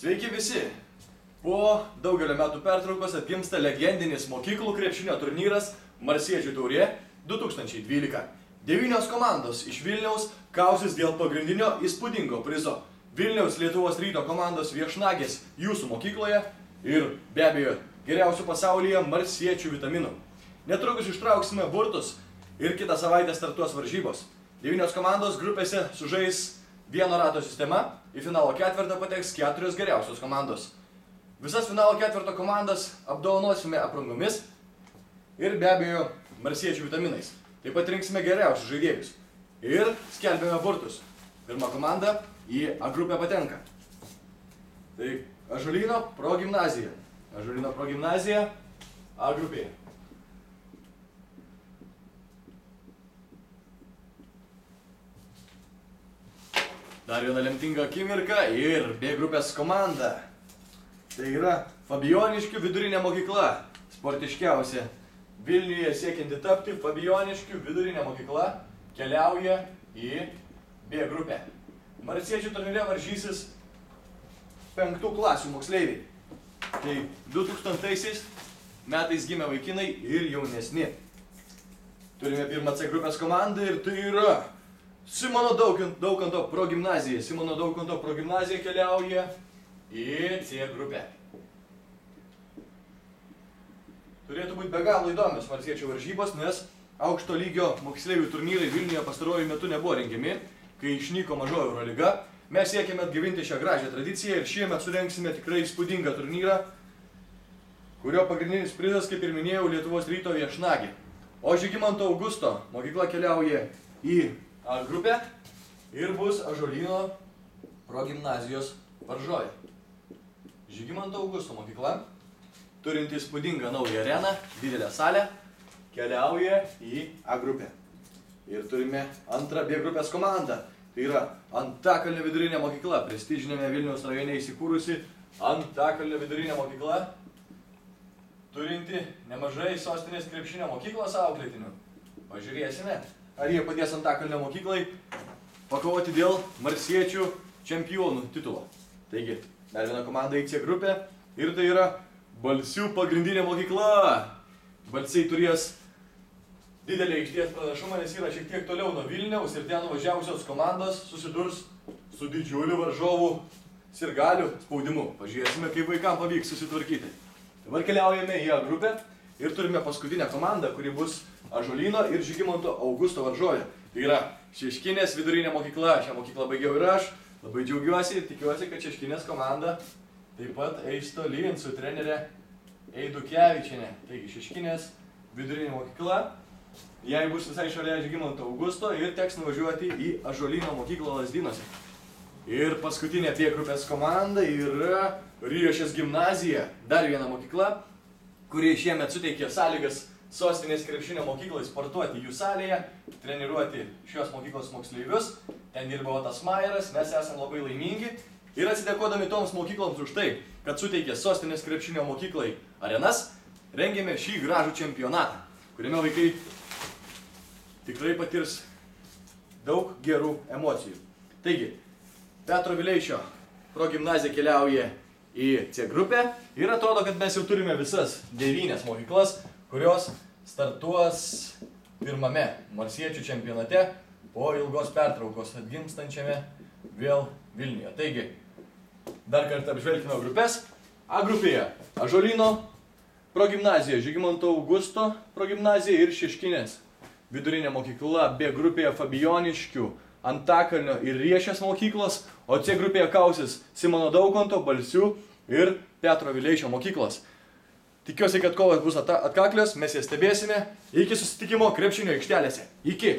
Sveiki visi! Po daugelio metų pertraukos atgimsta legendinis mokyklų krepšinio turnyras Marsiečių taurė 2012. 9 komandos iš Vilniaus kausis dėl pagrindinio įspūdingo prizo. Vilniaus Lietuvos Ryto komandos viešnagės jūsų mokykloje ir be abejo geriausių pasaulyje Marsiečių vitaminų. Netrukus ištrauksime burtus ir kitą savaitę startuos varžybos. 9 komandos grupėse sužais vieno rato sistema, į finalo ketvertą pateks 4 geriausios komandos. Visas finalo ketverto komandas apdovanosime aprangomis ir be abejo Marsiečių vitaminais. Taip pat rinksime geriausius žaidėjus ir skelbėme burtus. Pirma komanda į A grupę patenka. Tai Ąžuolyno progimnazija. Ąžuolyno progimnazija A grupėje. Dar viena lemtinga akimirka ir B grupės komanda. Tai yra Fabijoniškių vidurinė mokykla. Sportiškiausia Vilniuje siekianti tapti Fabijoniškių vidurinė mokykla keliauja į B grupę. Marsiečių turnyre varžysis 5 klasių moksleiviai. Tai 2000 metais gimę vaikinai ir jaunesni. Turime pirmą C grupės komandą ir tai yra Simono Daukanto progimnazija. Simono Daukanto progimnazija keliauja į C grupę. Turėtų būti be galo įdomios Marsiečių varžybos, nes aukšto lygio moksleivių turnyrai Vilniuje pastaruoju metu nebuvo rengiami, kai išnyko mažoji Eurolyga. Mes siekiame atgyvinti šią gražią tradiciją ir šiemet surengsime tikrai įspūdingą turnyrą, kurio pagrindinis prizas, kaip ir minėjau, Lietuvos Ryto viešnagė. O Žygimanto Augusto mokykla keliauja į A grupę ir bus Ąžuolyno progimnazijos varžovė. Žygimanto Augusto mokykla, turinti įspūdingą naują areną, didelę salę, keliauja į A grupę. Ir turime antrą B grupės komandą. Tai yra Antakalnio vidurinė mokykla, prestižinėme Vilniaus rajone įsikūrusi Antakalnio vidurinė mokykla, turinti nemažai sostinės krepšinio mokyklos auklėtinių. Pažiūrėsime, ar jie padės Antakalnio mokyklai pakovoti dėl Marsiečių čempionų titulo. Taigi, dar viena komanda į C grupę ir tai yra Balsių pagrindinė mokykla. Balsiai turės didelį aikštės pranašumą, nes yra šiek tiek toliau nuo Vilniaus ir ten nuvažiavusios komandos susidurs su didžiuliu varžovų sirgalių spaudimu. Pažiūrėsime, kaip vaikams pavyks susitvarkyti. Dabar keliaujame į A grupę ir turime paskutinę komandą, kuri bus Ąžuolyno ir Žygimanto Augusto varžovė. Tai yra Šeškinės vidurinė mokykla. Šią mokyklą baigiau ir aš. Labai džiaugiuosi ir tikiuosi, kad Šeškinės komanda taip pat eis tolyn su trenerė Eidukevičienė. Taigi Šeškinės vidurinė mokykla. Jai bus visai šalia Žygimanto Augusto ir teks nuvažiuoti į Ąžuolyno mokyklą Lazdynuose. Ir paskutinė B grupės komanda yra Riešės gimnazija. Dar viena mokykla, kuri šiemet suteikė sąlygas sostinės krepšinio mokyklai sportuoti jų salėje, treniruoti šios mokyklos moksleivius. Ten dirba Otas Majeras, mes esame labai laimingi ir atsidėkodami toms mokykloms už tai, kad suteikė sostinės krepšinio mokyklai arenas, rengėme šį gražų čempionatą, kuriame vaikai tikrai patirs daug gerų emocijų. Taigi, Petro Vileišio progimnazija keliauja į C grupę ir atrodo, kad mes jau turime visas 9 mokyklas, kurios startuos pirmame Marsiečių čempionate po ilgos pertraukos atgimstančiame vėl Vilniuje. Taigi, dar kartą apžvelkime grupės. A grupėje Ąžuolyno progimnazija, Žygimanto Augusto progimnazija ir Šeškinės vidurinė mokykla. B grupėje Fabijoniškių, Antakalnio ir Riešės mokyklos, o C grupėje kausis Simono Daukanto, Balsių ir Petro Vileišio mokyklos. Tikiuosi, kad kovos bus atkaklios, mes jas stebėsime. Iki susitikimo krepšinio aikštelėse. Iki!